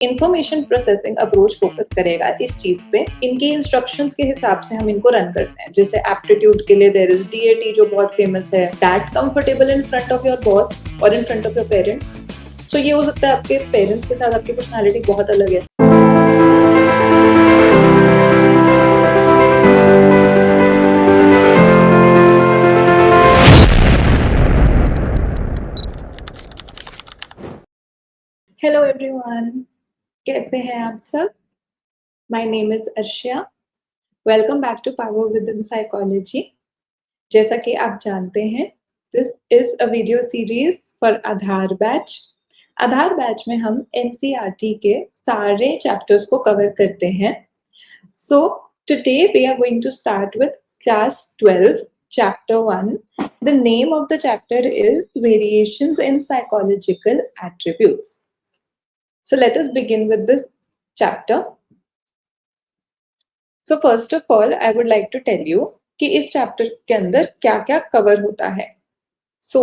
Information processing approach focus करेगा इस चीज पे। इनके इंस्ट्रक्शंस के हिसाब से हम इनको रन करते हैं। जैसे एप्टीट्यूड के लिए देयर इज DAT जो बहुत फेमस है, that comfortable in front of your boss और in front of your parents. So ये हो सकता है आपके पेरेंट्स के साथ आपकी पर्सनैलिटी बहुत अलग है। हेलो एवरीवन, कैसे हैं आप सब? My name is Arshia. Welcome back to power within psychology. जैसा कि आप जानते हैं, this is a video series for Aadhaar batch. Aadhaar batch में हम NCERT के सारे चैप्टर्स को कवर करते हैं। So today we are going to start with class 12 chapter 1. The name of the chapter is Variations in Psychological Attributes. So let us begin with this chapter. So first of all, I would like to tell you कि इस chapter के अंदर क्या-क्या cover होता है. So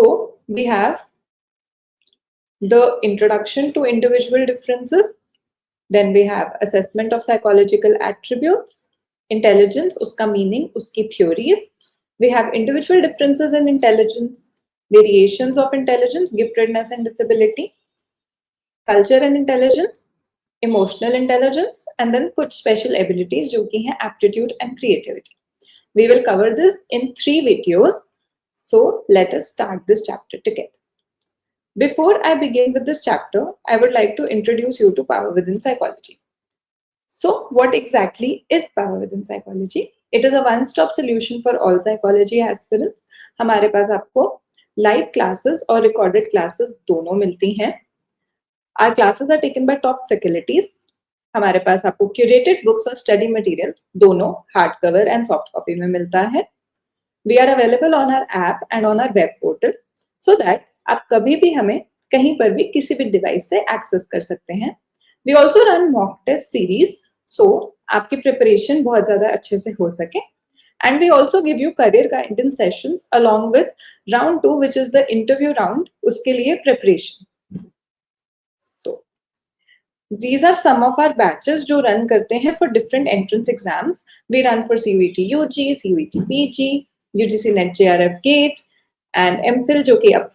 we have the introduction to individual differences. Then we have assessment of psychological attributes, intelligence, उसका meaning, उसकी theories. We have individual differences in intelligence, variations of intelligence, giftedness and disability, culture and intelligence, emotional intelligence and then कुछ special abilities जो कि हैं aptitude and creativity. We will cover this in 3 videos. So let us start this chapter together. Before I begin with this chapter, I would like to introduce you to power within psychology. So what exactly is power within psychology? It is a one stop solution for all psychology aspirants. हमारे पास आपको live classes और recorded classes दोनों मिलती हैं. Our classes are taken by top faculties. हमारे पास आपको curated books और study material दोनों hard cover and soft copy में मिलता है. We are available on our app and on our web portal so that आप कभी भी हमें कहीं पर भी किसी भी device से access कर सकते हैं. We also run mock test series so आपकी preparation बहुत ज़्यादा अच्छे से हो सके. And we also give you career guidance sessions along with round 2 which is the interview round. उसके लिए preparation. These are some of our batches जो run करते हैं for different entrance exams. We run for CUET UG, CUET PG, UGC NET JRF GATE and MPhil जो कि अब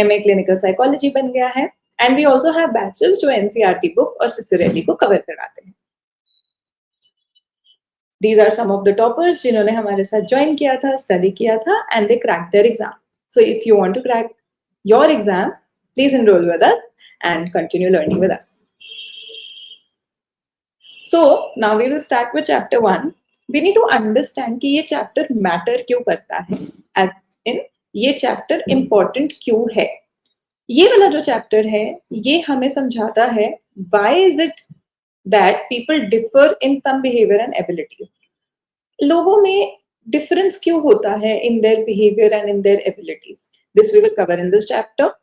MA Clinical Psychology बन गया है. And we also have batches जो NCERT book और CICERT को cover करवाते हैं. These are some of the toppers जिन्होंने हमारे साथ join किया था, study किया था and they cracked their exam. So if you want to crack your exam, please enroll with us and continue learning with us. So now we will start with chapter 1. We need to understand कि ये chapter matter क्यों करता है, as in ये chapter important क्यों है. ये वाला जो chapter है ये हमें समझाता है why is it that people differ in some behavior and abilities. लोगों में difference क्यों होता है in their behavior and in their abilities. This we will cover in this chapter.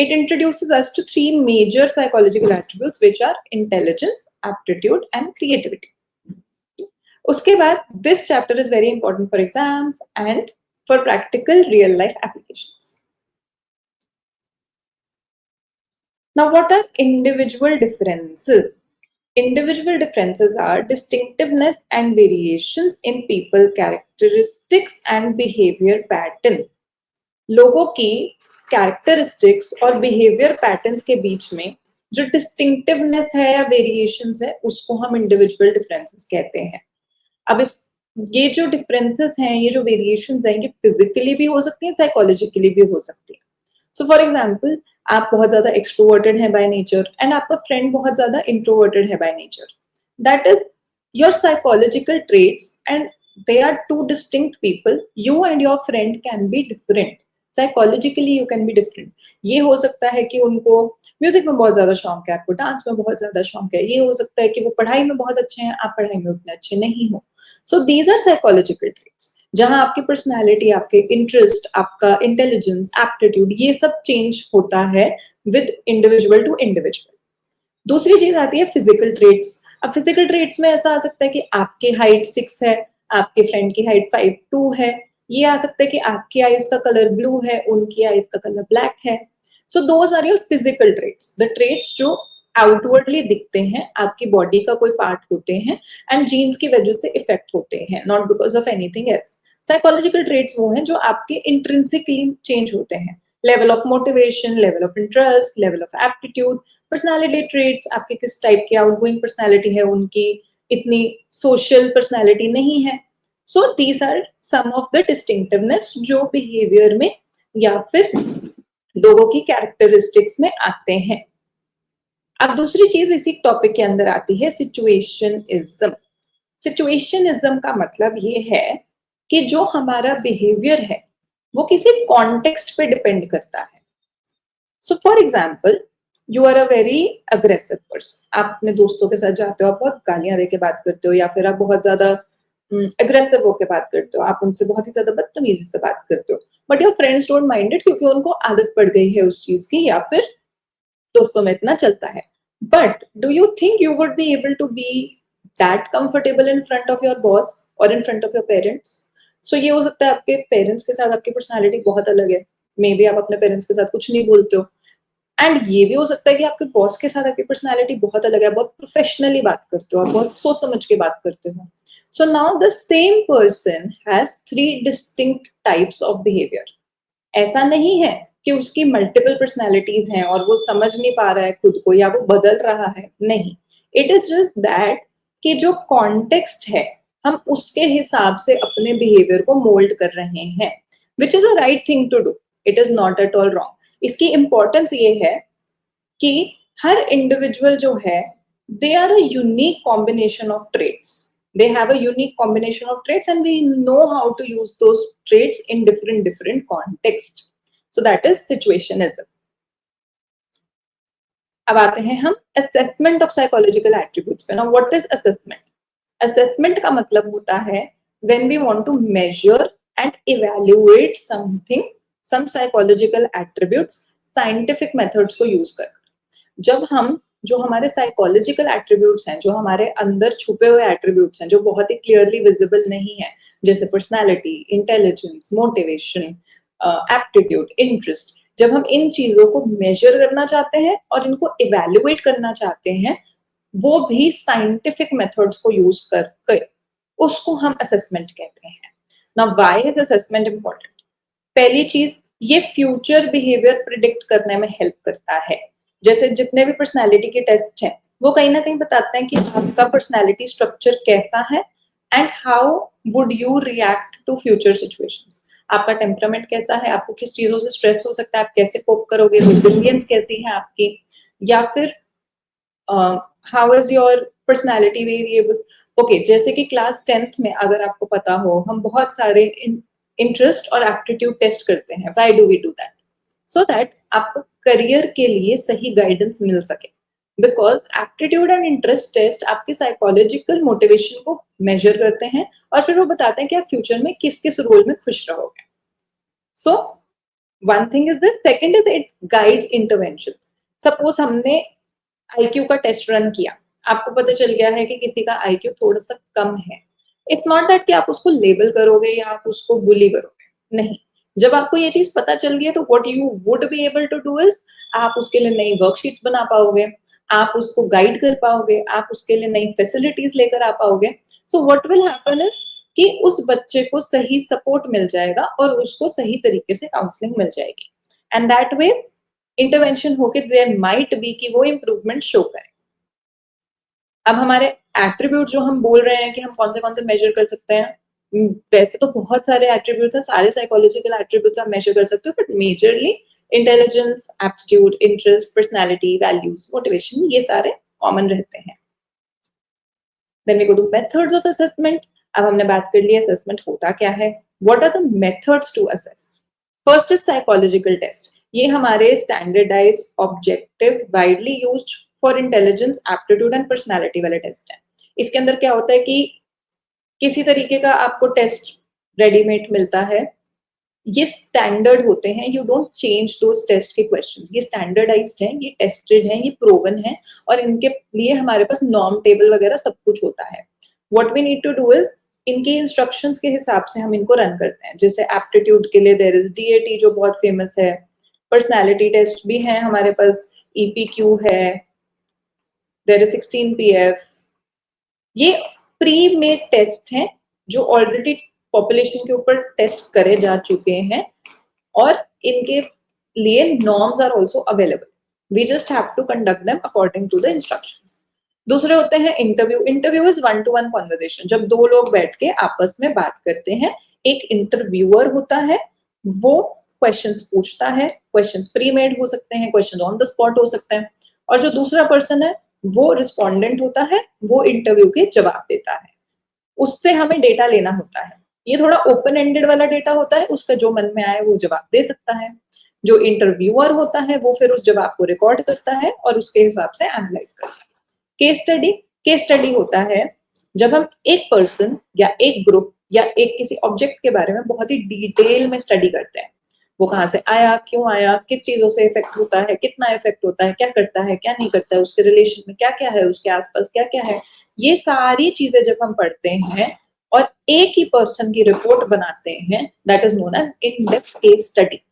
It introduces us to 3 major psychological attributes which are intelligence, aptitude and creativity. उसके बाद this chapter is very important for exams and for practical real life applications. Now what are individual differences? Individual differences are distinctiveness and variations in people characteristics and behavior pattern. लोगों की characteristics और behaviour patterns के बीच में जो distinctiveness है या variations है उसको हम इंडिविजुअल डिफरेंसेस कहते हैं. अब ये जो डिफरेंसेस हैं, ये जो वेरिएशंस हैं, ये फिजिकली भी हो सकती हैं, साइकोलॉजिकली भी हो सकती हैं. सो फॉर एग्जांपल, आप बहुत ज्यादा एक्सट्रोवर्टेड हैं बाय नेचर एंड आपका फ्रेंड बहुत ज्यादा इंट्रोवर्टेड है by nature. That is your psychological traits and they are 2 distinct people. You and your friend can be different. Psychologically you can be different. ये हो सकता है कि उनको म्यूजिक में बहुत ज्यादा शौक है, आपको डांस में बहुत ज्यादा शौक है. ये हो सकता है कि वो पढ़ाई में बहुत अच्छे हैं, आप पढ़ाई में उतने अच्छे नहीं हो. So these are psychological traits जहां आपकी पर्सनैलिटी, आपके इंटरेस्ट, आपका इंटेलिजेंस, एप्टीट्यूड, ये सब चेंज होता है विद इंडिविजुअल टू इंडिविजुअल. दूसरी चीज आती है फिजिकल ट्रेट्स. अब फिजिकल ट्रेट्स में ऐसा आ सकता है कि आपकी हाइट 6 है, आपके फ्रेंड की हाइट 5'2" है. ये आ सकता है कि आपकी आईज का कलर ब्लू है, उनकी आईज का कलर ब्लैक है. So those are your physical traits, the traits जो आउटवर्डली दिखते हैं, आपकी बॉडी का कोई पार्ट होते हैं एंड जीन्स की वजह से इफेक्ट होते हैं, not because of anything else. Psychological traits वो हैं जो आपके इंट्रिंसिकली चेंज होते हैं, level of motivation, level of interest, level of aptitude. Personality traits आपके किस टाइप की आउटगोइंग पर्सनालिटी है, उनकी इतनी सोशल पर्सनालिटी नहीं है। So these are some of the distinctiveness जो बिहेवियर में या फिर लोगों की कैरेक्टरिस्टिक्स में आते हैं। अब दूसरी चीज इसी टॉपिक के अंदर आती है सिचुएशनिज्म। सिचुएशनिज्म का मतलब ये है कि जो हमारा बिहेवियर है वो किसी कॉन्टेक्स्ट पे डिपेंड करता है। So for example, you are a very aggressive person, आप अपने दोस्तों के साथ जाते हो, आप बहुत गालियां दे के बात करते हो, या फिर आप बहुत ज्यादा अग्रेसिव होकर बात करते हो, आप उनसे बहुत ही ज्यादा बदतमीजी से बात करते हो, but your friends don't mind it क्योंकि उनको आदत पड़ गई है उस चीज की, या फिर दोस्तों में इतना चलता है। But do you think you would be able to be that comfortable in front of your boss और in front of your parents? So ये हो सकता है आपके पेरेंट्स के साथ आपकी पर्सनैलिटी बहुत अलग है, मे बी आप अपने पेरेंट्स के साथ कुछ नहीं बोलते हो, एंड ये भी हो सकता है कि आपके बॉस के साथ आपकी पर्सनैलिटी बहुत अलग है, बहुत प्रोफेशनली बात करते हो, आप बहुत सोच समझ के बात करते हो। So now the same person has 3 distinct types of behaviour. ऐसा नहीं है कि उसकी मल्टीपल पर्सनैलिटीज हैं और वो समझ नहीं पा रहा है खुद को या वो बदल रहा है, नहीं। इट इज जस्ट दैट कि जो कॉन्टेक्स्ट है हम उसके हिसाब से अपने बिहेवियर को मोल्ड कर रहे हैं, which is a right thing to do, it is not at all wrong. इसकी इंपॉर्टेंस ये है कि हर इंडिविजुअल जो है, they are a unique combination of traits, they have a unique combination of traits and we know how to use those traits in different context. So that is situationism. अब आते हैं हम assessment of psychological attributes पे। Now what is assessment? Assessment का मतलब होता है when we want to measure and evaluate something, some psychological attributes, scientific methods को use कर। जब हम जो हमारे साइकोलॉजिकल एट्रीब्यूट्स हैं, जो हमारे अंदर छुपे हुए एट्रीब्यूट्स हैं, जो बहुत ही क्लियरली विजिबल नहीं है, जैसे personality, intelligence, motivation, aptitude, interest, जब हम इन चीजों को मेजर करना चाहते हैं और इनको इवैल्यूएट करना चाहते हैं, वो भी साइंटिफिक मेथड्स को यूज करके, उसको हम असेसमेंट कहते हैं। Now why is assessment important? पहली चीज, ये फ्यूचर बिहेवियर प्रिडिक्ट करने में हेल्प करता है। जैसे जितने भी पर्सनालिटी के टेस्ट हैं वो कहीं ना कहीं बताते हैं कि आपका पर्सनालिटी स्ट्रक्चर कैसा है and how would you react to future situations. आपका टेम्परामेंट कैसा है, आपको किस चीजों से स्ट्रेस हो सकता है, आप कैसे कोप करोगे, रेजिलियंस कैसी है आपकी, या फिर how is your personality variable. Okay, जैसे कि क्लास 10th में अगर आपको पता हो, हम बहुत सारे इंटरेस्ट और एप्टीट्यूड टेस्ट करते हैं। Why do we do that? So that आपको करियर के लिए सही गाइडेंस मिल सके, because aptitude and interest test आपके साइकोलॉजिकल मोटिवेशन को मेजर करते हैं और फिर वो बताते हैं कि आप फ्यूचर में किस किस रोल में खुश रहोगे। So one thing is this, second is it guides interventions. Suppose हमने आईक्यू का टेस्ट रन किया, आपको पता चल गया है कि किसी का आईक्यू थोड़ा सा कम है। इट्स नॉट दैट कि आप उसको लेबल करोगे या आप उसको बुली करोगे, नहीं। जब आपको ये चीज पता चल गई है तो what you would be able to do is, आप उसके लिए नई वर्कशीट्स बना पाओगे, आप उसको गाइड कर पाओगे, आप उसके लिए नई फैसिलिटीज लेकर आ पाओगे। So what will happen is कि उस बच्चे को सही सपोर्ट मिल जाएगा और उसको सही तरीके से काउंसलिंग मिल जाएगी, एंड दैट वे इंटरवेंशन होके देयर माइट बी कि वो इंप्रूवमेंट शो करे। अब हमारे एट्रीब्यूट जो हम बोल रहे हैं कि हम कौन से मेजर कर सकते हैं, वैसे तो बहुत सारे एट्रीब्यूट्स हैं, सारे साइकोलॉजिकल एट्रीब्यूट्स आप मेजर कर सकते हो, but majorly intelligence, aptitude, interest, personality, values, motivation, ये सारे कॉमन रहते हैं। Then we go to methods of assessment. अब हमने बात कर ली असेसमेंट होता क्या है, what are the methods to assess. First is psychological test. ये हमारे standardised, objective, widely used for intelligence, aptitude and personality वाले टेस्ट है। इसके अंदर क्या होता है कि किसी तरीके का आपको टेस्ट रेडीमेड मिलता है, ये स्टैंडर्ड होते हैं, you don't change those test के क्वेश्चंस, ये स्टैंडर्डाइज्ड हैं, ये टेस्टेड हैं, ये प्रूवन हैं, और इनके लिए हमारे पास नॉर्म टेबल वगैरह सब कुछ होता है। What we need to do is, इनके इंस्ट्रक्शंस के हिसाब से हम इनको रन करते हैं। जैसे एप्टीट्यूड के लिए देयर इज DAT जो बहुत फेमस है, पर्सनालिटी टेस्ट भी है हमारे पास, EPQ है, देयर इज 16 PF। ये प्री मेड टेस्ट हैं जो ऑलरेडी पॉपुलेशन के ऊपर टेस्ट करे जा चुके हैं और इनके लिए norms are also available, we just have to conduct them according to the instructions. दूसरे होते हैं interview. Interview is 1-to-1 conversation, जब दो लोग बैठ के आपस में बात करते हैं। एक इंटरव्यूअर होता है, वो क्वेश्चंस पूछता है, क्वेश्चंस प्री मेड हो सकते हैं, क्वेश्चंस ऑन द स्पॉट हो सकते हैं, और जो दूसरा पर्सन है वो रिस्पोंडेंट होता है, वो इंटरव्यू के जवाब देता है, उससे हमें डेटा लेना होता है। ये थोड़ा ओपन एंडेड वाला डेटा होता है, उसका जो मन में आए वो जवाब दे सकता है। जो इंटरव्यूअर होता है वो फिर उस जवाब को रिकॉर्ड करता है और उसके हिसाब से एनालाइज करता है। केस स्टडी होता है जब हम एक पर्सन या एक ग्रुप या एक किसी ऑब्जेक्ट के बारे में बहुत ही डिटेल में स्टडी करते हैं। वो कहाँ से आया, क्यों आया, किस चीजों से इफेक्ट होता है, कितना इफेक्ट होता है, क्या करता है, क्या नहीं करता है, उसके रिलेशन में क्या क्या है, उसके आसपास क्या क्या है, ये सारी चीजें जब हम पढ़ते हैं और एक ही पर्सन की रिपोर्ट बनाते हैं, that is known as in depth case study.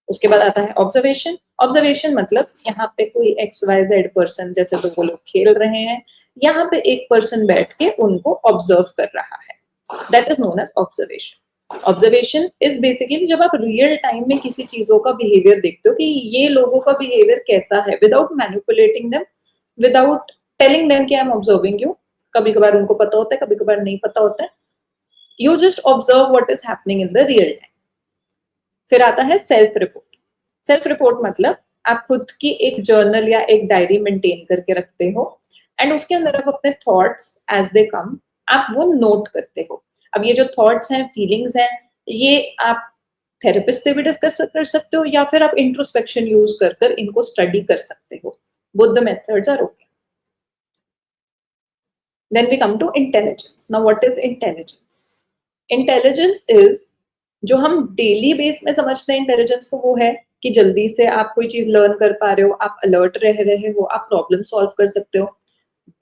उसके बाद आता है ऑब्जर्वेशन। ऑब्जर्वेशन मतलब यहाँ पे कोई XYZ पर्सन, जैसे तो वो लोग खेल रहे हैं, यहाँ पे एक पर्सन बैठ के उनको ऑब्जर्व कर रहा है, that is known as observation. Observation is basically जब आप रियल टाइम में किसी चीजों का बिहेवियर देखते हो कि ये लोगों का बिहेवियर कैसा है, without manipulating them, without telling them कि आई एम ऑब्जर्विंग यू। कभी कभार उनको पता होता है, कभी कभार नहीं पता होता है, you just observe what is happening in the real time. फिर आता है सेल्फ रिपोर्ट। सेल्फ रिपोर्ट मतलब आप खुद की एक जर्नल या एक डायरी मेंटेन करके रखते हो एंड उसके अंदर आप अपने थॉट्स एज दे कम आप वो नोट करते हो। अब ये जो थॉट्स हैं, फीलिंग्स हैं, ये आप थेरेपिस्ट से भी डिस्कस कर सकते हो या फिर आप इंट्रोस्पेक्शन यूज कर इनको स्टडी कर सकते हो। Both the methods are okay. Then we come to intelligence. Now what is intelligence? Intelligence is जो हम डेली बेस में समझते हैं इंटेलिजेंस को, वो है कि जल्दी से आप कोई चीज लर्न कर पा रहे हो, आप अलर्ट रह रहे हो, आप प्रॉब्लम सॉल्व कर सकते हो।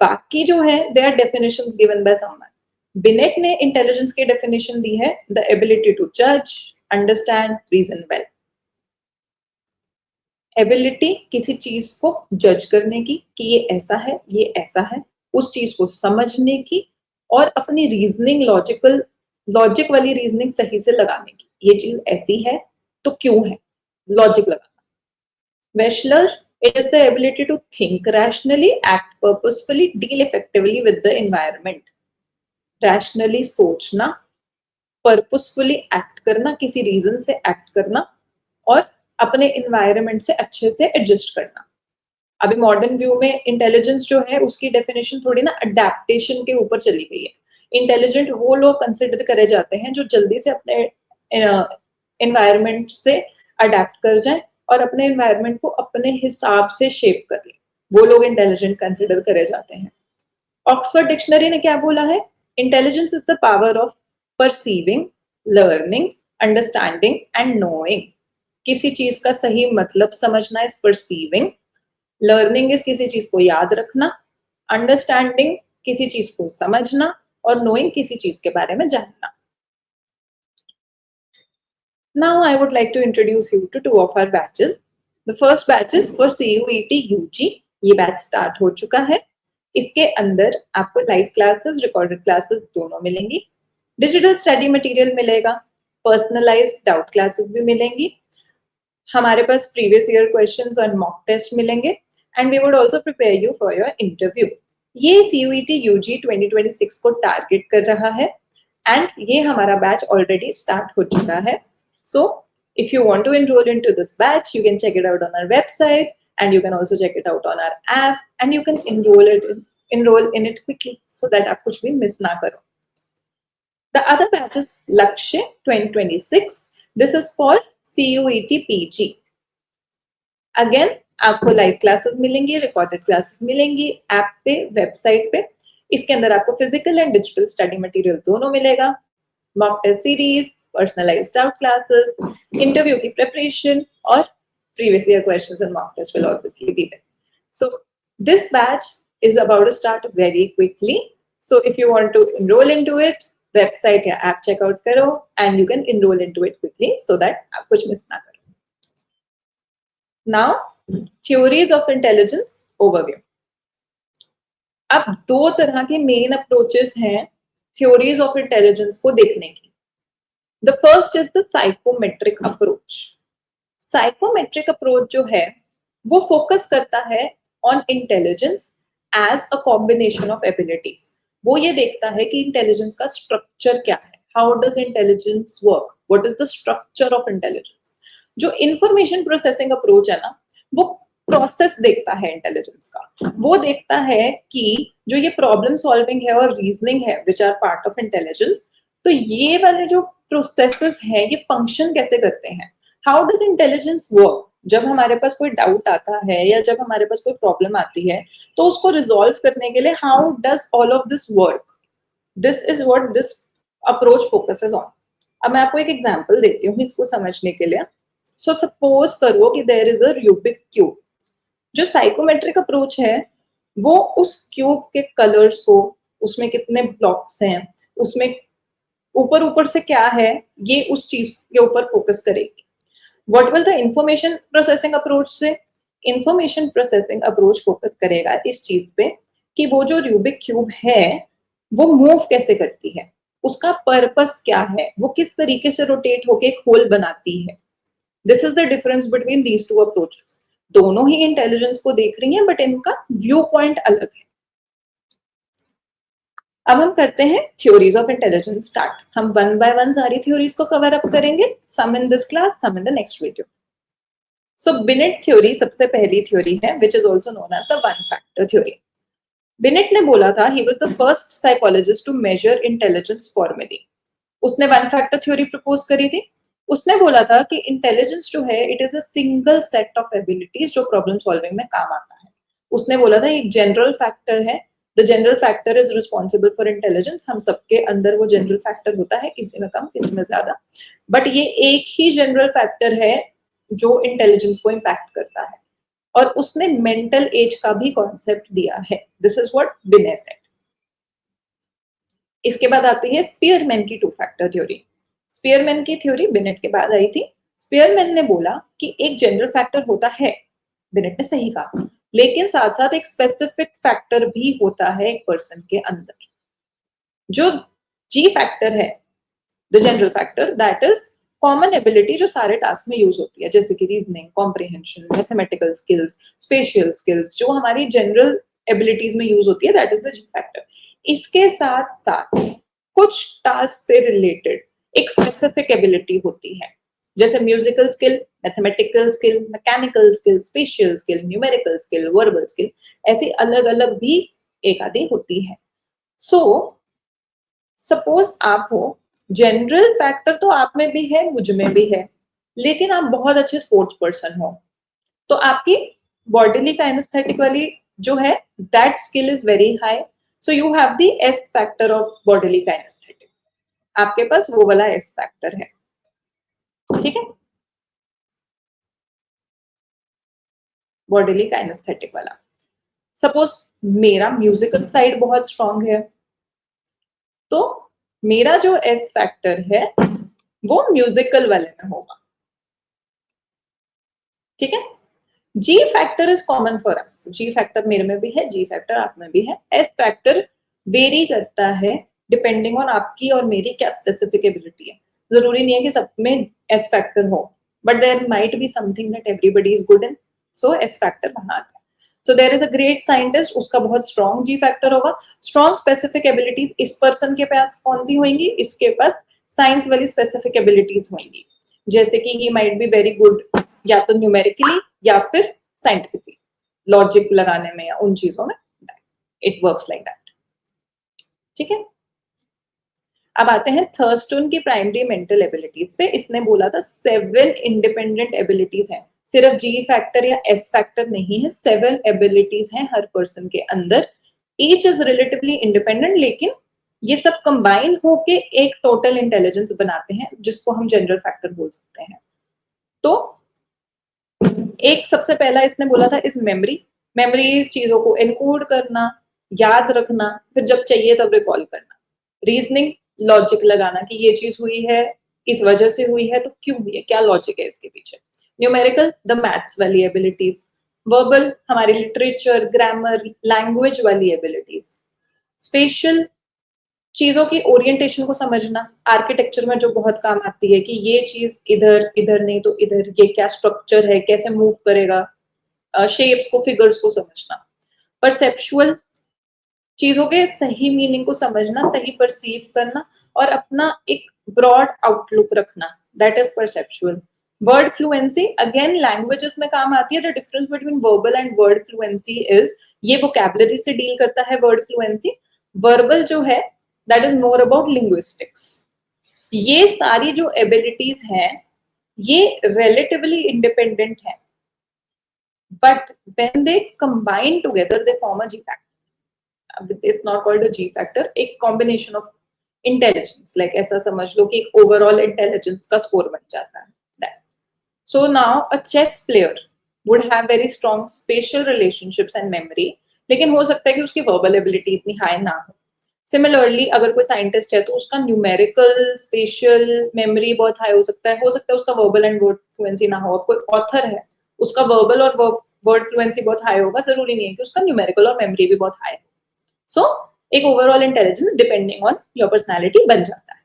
बाकी जो है they are definitions given by someone. Binet ने इंटेलिजेंस की डेफिनेशन दी है, द एबिलिटी टू जज, अंडरस्टैंड, रीजन वेल। एबिलिटी किसी चीज को जज करने की कि ये ऐसा है, ये ऐसा है, उस चीज को समझने की और अपनी रीजनिंग लॉजिक वाली रीजनिंग सही से लगाने की, ये चीज ऐसी है तो क्यों है, लॉजिक लगाना। वेशलर, it is the ability to think rationally, act purposefully, deal effectively with the environment. Rationally सोचना, purposefully act करना, किसी रीजन से एक्ट करना और अपने environment से अच्छे से एडजस्ट करना। अभी मॉडर्न व्यू में इंटेलिजेंस जो है उसकी डेफिनेशन थोड़ी ना अडेप्टेशन के ऊपर चली गई है। इंटेलिजेंट वो लोग कंसिडर करे जाते हैं जो जल्दी से अपने एनवायरनमेंट से अडेप्ट कर जाएं और अपने एनवायरनमेंट को अपने हिसाब से शेप कर ले, वो लोग इंटेलिजेंट कंसिडर करे जाते हैं। ऑक्सफोर्ड डिक्शनरी ने क्या बोला है? Intelligence is the power of perceiving, learning, understanding and knowing. किसी चीज का सही मतलब समझना इज परसीविंग, लर्निंग इज किसी चीज को याद रखना, अंडरस्टैंडिंग किसी चीज को समझना और नोइंग किसी चीज के बारे में जानना। Now I would like to introduce you to two of our batches. The first batch is for CUET UG. ये बैच स्टार्ट हो चुका है। इसके अंदर आपको लाइव क्लासेस, रिकॉर्डेड क्लासेस दोनों मिलेंगी, डिजिटल स्टडी मटेरियल मिलेगा, पर्सनलाइज्ड डाउट क्लासेस भी मिलेंगी, हमारे पास प्रीवियस ईयर क्वेश्चंस और मॉक टेस्ट मिलेंगे and we would also prepare you for your interview. ये CUET UG 2026 को टारगेट कर रहा है एंड ये हमारा बैच ऑलरेडी स्टार्ट हो चुका है। So if you want to enroll into this batch, you can check it out on our website and you can also check it out on our app and you can enroll in it quickly so that आप कुछ भी miss ना करो। The other batch is Lakshaya 2026. This is for CUET PG. Again, आपको live classes मिलेंगी, recorded classes मिलेंगी app पे, website पे। इसके अंदर आपको physical and digital study material दोनों मिलेगा, mock test series, personalized out classes, interview की preparation और previous year questions and mock test will obviously be there. So this batch is about to start very quickly. So if you want to enroll into it, website या app check out करो and you can enroll into it quickly so that आप कुछ miss ना करो। Now, theories of intelligence overview. अब दो तरह के मेन अप्रोचेस हैं थ्योरीज ऑफ इंटेलिजेंस को देखने की. The first is the psychometric approach. Psychometric approach जो है वो फोकस करता है on intelligence as a combination of abilities. वो ये देखता है कि इंटेलिजेंस का स्ट्रक्चर क्या है, how does intelligence work, what is the structure of intelligence. जो इंफॉर्मेशन प्रोसेसिंग अप्रोच है ना, वो प्रोसेस देखता है इंटेलिजेंस का. वो देखता है कि जो ये प्रॉब्लम सॉल्विंग है और रीजनिंग है which are part of intelligence, तो ये वाले जो प्रोसेसेस हैं ये फंक्शन कैसे करते हैं. How does intelligence work. जब हमारे पास कोई डाउट आता है या जब हमारे पास कोई प्रॉब्लम आती है तो उसको रिजॉल्व करने के लिए how does all of this work. This is what this approach focuses on. अब मैं आपको एक एग्जांपल देती हूँ इसको समझने के लिए. सो सपोज करो कि there is a Rubik cube. जो साइकोमेट्रिक अप्रोच है वो उस क्यूब के कलर्स को, उसमें कितने ब्लॉक्स हैं, उसमें ऊपर ऊपर से क्या है, ये उस चीज के ऊपर फोकस करेगी. What will the information processing approach से. इंफॉर्मेशन प्रोसेसिंग अप्रोच फोकस करेगा इस चीज पे कि वो जो रूबिक क्यूब है वो मूव कैसे करती है, उसका पर्पस क्या है, वो किस तरीके से रोटेट होके एक होल बनाती है. This is the difference between these two approaches. दोनों ही इंटेलिजेंस को देख रही हैं बट इनका व्यू पॉइंट अलग है. अब हम करते हैं थ्योरीज ऑफ इंटेलिजेंस स्टार्ट. हम वन बाय वन सारी थ्योरीज को कवर अप करेंगे, some in this class, some in the next video. So Binet theory सबसे पहली थ्योरी है which is also known as the one factor theory. Binet ने बोला था ही was the first psychologist to measure intelligence formally. उसने वन फैक्टर थ्योरी प्रपोज करी थी. उसने बोला था कि इंटेलिजेंस जो है it is a single set of abilities जो प्रॉब्लम सॉल्विंग में काम आता है. उसने बोला था एक जनरल फैक्टर है, the general factor is responsible for intelligence. हम सबके अंदर वो जनरल फैक्टर होता है, किसी में कम किसी में ज्यादा, बट ये एक ही जनरल फैक्टर है जो इंटेलिजेंस को इम्पैक्ट करता है. और उसने मेंटल एज का भी कॉन्सेप्ट दिया है. This is what beneath said. इसके बाद आती है स्पीयरमैन की टू फैक्टर थ्योरी. स्पीयरमैन की थ्योरी बिनेट के बाद आई थी. स्पीयरमैन ने बोला कि एक जनरल फैक्टर होता है, बिनेट ने सही कहा, लेकिन साथ साथ एक स्पेसिफिक फैक्टर भी होता है एक पर्सन के अंदर. जो जी फैक्टर है, the general factor, that is common ability जो सारे टास्क में यूज होती है, जैसे कि reasoning, comprehension, mathematical skills, spatial skills, जो हमारी जनरल एबिलिटीज में यूज होती है, that is the G factor. इसके साथ साथ कुछ टास्क से रिलेटेड एक स्पेसिफिक एबिलिटी होती है, जैसे musical skill, mathematical skill, mechanical skill, spatial skill, numerical skill, verbal skill, ऐसी अलग अलग भी एक आधी होती है. सो सपोज आप हो, जनरल फैक्टर तो आप में भी है, मुझ में भी है, लेकिन आप बहुत अच्छे स्पोर्ट्स पर्सन हो, तो आपकी बॉडीली काइनेस्थेटिक वाली जो है that skill is very high. So you have the S factor of bodily kinaesthetic. आपके पास वो वाला एस फैक्टर है. ठीक है, बॉडीली काइनेस्थेटिक वाला. सपोज मेरा म्यूजिकल साइड बहुत स्ट्रांग है, तो मेरा जो एस फैक्टर है वो म्यूजिकल वाले में होगा. ठीक है. जी factor is common for us. Ji factor मेरे में भी है, जी फैक्टर आप में भी है. एस फैक्टर वेरी करता है डिपेंडिंग ऑन आपकी और मेरी क्या स्पेसिफिक एबिलिटी है. जरूरी नहीं है कि सब में एस फैक्टर हो, but there might be something that everybody is good in, so S factor वहां आता है. So there is a great scientist, उसका बहुत स्ट्रॉन्ग जी फैक्टर होगा. स्ट्रॉन्ग स्पेसिफिक एबिलिटीज इस पर्सन के पास कौन सी होंगी, इसके पास साइंस वाली स्पेसिफिक एबिलिटीज होंगी, जैसे कि he might be very good या तो न्यूमेरिकली या फिर साइंटिफिकली, लॉजिक लगाने में या उन चीजों में. It works like that. ठीक है. अब आते हैं थर्स्टोन की प्राइमरी मेंटल एबिलिटीज पे. इसने बोला था 7 इंडिपेंडेंट एबिलिटीज हैं, सिर्फ जी फैक्टर या एस फैक्टर नहीं है, 7 एबिलिटीज हैं हर पर्सन के अंदर. ईच इज रिलेटिवली इंडिपेंडेंट, लेकिन ये सब कंबाइन होके एक टोटल इंटेलिजेंस बनाते हैं जिसको हम जनरल फैक्टर बोल सकते हैं. तो एक सबसे पहला इसने बोला था इस मेमोरी. मेमोरी इस चीजों को एनकोड करना, याद रखना, फिर जब चाहिए तब रिकॉल करना. रीजनिंग, लॉजिक लगाना कि ये चीज हुई है, इस वजह से हुई है, तो क्यों हुई है, क्या लॉजिक है इसके पीछे. न्यूमेरिकल, द मैथ्स वाली एबिलिटीज. वर्बल हमारी लिटरेचर, ग्रामर, लैंग्वेज वाली एबिलिटीज। स्पेशल चीजों की ओरिएंटेशन को समझना, आर्किटेक्चर में जो बहुत काम आती है कि ये चीज इधर इधर नहीं तो इधर, ये क्या स्ट्रक्चर है, कैसे मूव करेगा, शेप्स को, फिगर्स को समझना। परसेप्चुअल चीजों के सही मीनिंग को समझना, सही परसीव करना और अपना एक ब्रॉड आउटलुक रखना, that is perceptual. Word fluency again languages में काम आती है। The difference between verbal and word fluency is, ये वोकैबुलरी से डील करता है वर्ड फ्लुएंसी। वर्बल जो है that is more about linguistics. ये सारी जो एबिलिटीज हैं ये रिलेटिवली इंडिपेंडेंट है, but when they combine together they form a ji factor. It's not called a G factor, एक combination of intelligence, like ऐसा समझ लो कि एक overall intelligence का score बन जाता है that. So now a chess player would have very strong spatial relationships and memory, लेकिन हो सकता है कि उसकी verbal ability इतनी high ना हो। Similarly अगर कोई scientist है तो उसका numerical, spatial memory बहुत high हो सकता है उसका verbal and word fluency ना हो। कोई author है उसका verbal और word fluency बहुत high होगा, जरूरी नहीं है कि उसका numerical और memory भी बहुत high है। सो एक overall intelligence depending on your personality बन जाता है।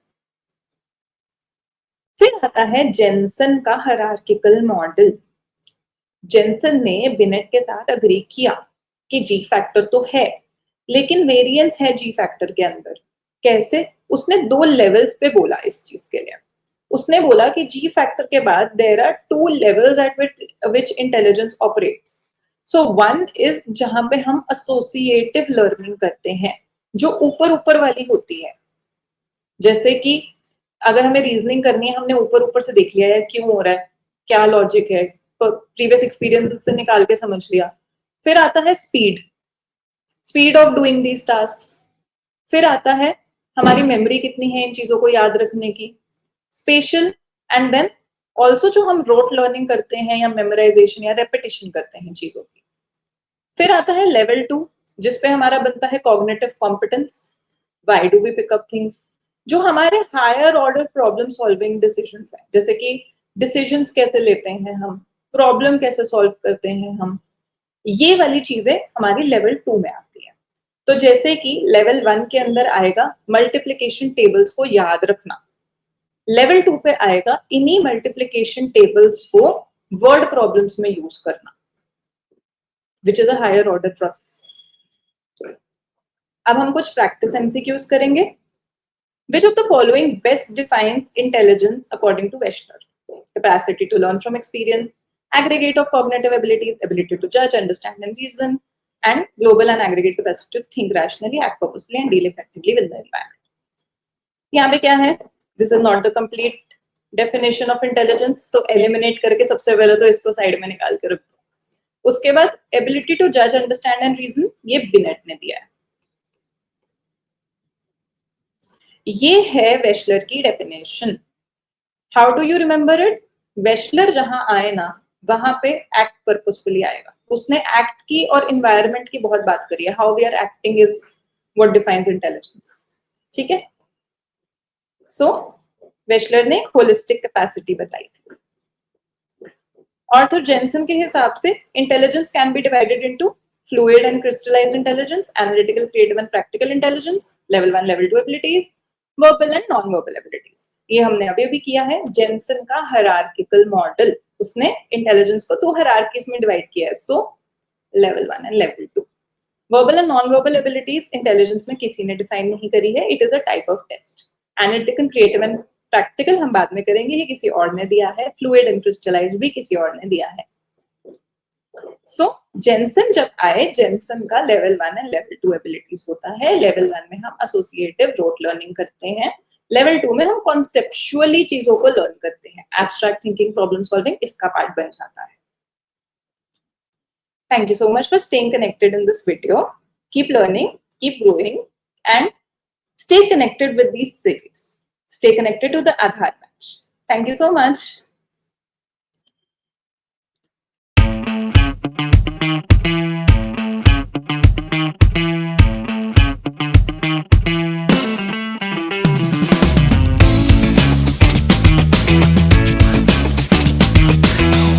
फिर आता है जेनसन का हायरार्किकल मॉडल। जेनसन ने बिनेट के साथ अग्री किया कि जी फैक्टर तो है, लेकिन वेरिएंस है जी फैक्टर के अंदर। कैसे? उसने 2 लेवल्स पे बोला इस चीज के लिए। उसने बोला कि जी फैक्टर के बाद there are 2 levels at which intelligence operates. So 1 is जहां पे हम एसोसिएटिव लर्निंग करते हैं, जो ऊपर ऊपर वाली होती है। जैसे कि अगर हमें रीजनिंग करनी है, हमने ऊपर ऊपर से देख लिया है क्यों हो रहा है, क्या लॉजिक है, प्रीवियस एक्सपीरियंसेस से निकाल के समझ लिया। फिर आता है speed of doing these tasks. फिर आता है हमारी मेमोरी कितनी है इन चीजों को याद रखने की, स्पेशल, एंड देन ऑल्सो जो हम रोट लर्निंग करते हैं या मेमोराइजेशन या रेपिटेशन करते हैं चीजों की। फिर आता है लेवल 2 जिसपे हमारा बनता है cognitive competence, why do we pick up things, जो हमारे higher order problem solving decisions है। जैसे कि डिसीजंस कैसे लेते हैं हम, प्रॉब्लम कैसे सॉल्व करते हैं हम, ये वाली चीजें हमारी लेवल 2 में आती है। तो जैसे कि लेवल 1 के अंदर आएगा मल्टीप्लिकेशन टेबल्स को याद रखना, लेवल 2 पे आएगा इन्हीं मल्टीप्लिकेशन टेबल्स को वर्ड प्रॉब्लम्स में यूज करना, which is a higher order process. अब हम कुछ प्रैक्टिस एमसीक्यूज करेंगे। Which of the following best defines intelligence according to Wechsler? Capacity to learn from experience, aggregate of cognitive abilities, ability to judge, understand and reason, and global and aggregate capacity to think rationally, act purposefully and deal effectively with the environment. यहाँ पे क्या है? This is not the complete definition of intelligence, तो eliminate करके सबसे पहले तो इसको साइड में निकाल के रख दो। उसके बाद ability to judge, understand and reason, ये बिनेट ने दिया है। ये है वेशलर की definition. How do you remember it? Wechsler जहां आए ना वहां पे एक्ट पर्पसफुली आएगा। उसने एक्ट की और इन्वायरमेंट की बहुत बात करी है। How we are acting is what defines intelligence. ठीक है, सो वेशलर ने होलिस्टिक कैपेसिटी बताई थी। आर्थर जेनसन के हिसाब से intelligence can be divided into fluid and crystallised intelligence, analytical, creative and practical intelligence, level 1 level 2 abilities, verbal and non verbal abilities. ये हमने अभी किया है। जेनसन का हायरार्किकल मॉडल, उसने इंटेलिजेंस को 2 हायरार्कीज में डिवाइड किया है, so level 1 and level 2। Verbal and non verbal abilities intelligence में किसी ने डिफाइन नहीं करी है, it is a type of test. Analytical, creative and practical हम बाद में करेंगे, ये किसी और ने दिया है। फ्लूइड एंड क्रिस्टलाइज्ड भी किसी और ने दिया है। सो जेनसन जब आए, जेनसन का लेवल 1 एंड लेवल 2 एबिलिटीज होता है। लेवल 1 में हम एसोसिएटिव रोट लर्निंग करते हैं, लेवल 2 में हम कॉन्सेप्चुअली चीजों को लर्न करते हैं। एब्स्ट्रैक्ट थिंकिंग, प्रॉब्लम सॉल्विंग इसका पार्ट बन जाता है। Thank you so much for staying connected in this video. Keep learning, keep growing, and stay connected with these series. Stay connected to the Aadhaar Batch. Thank you so much.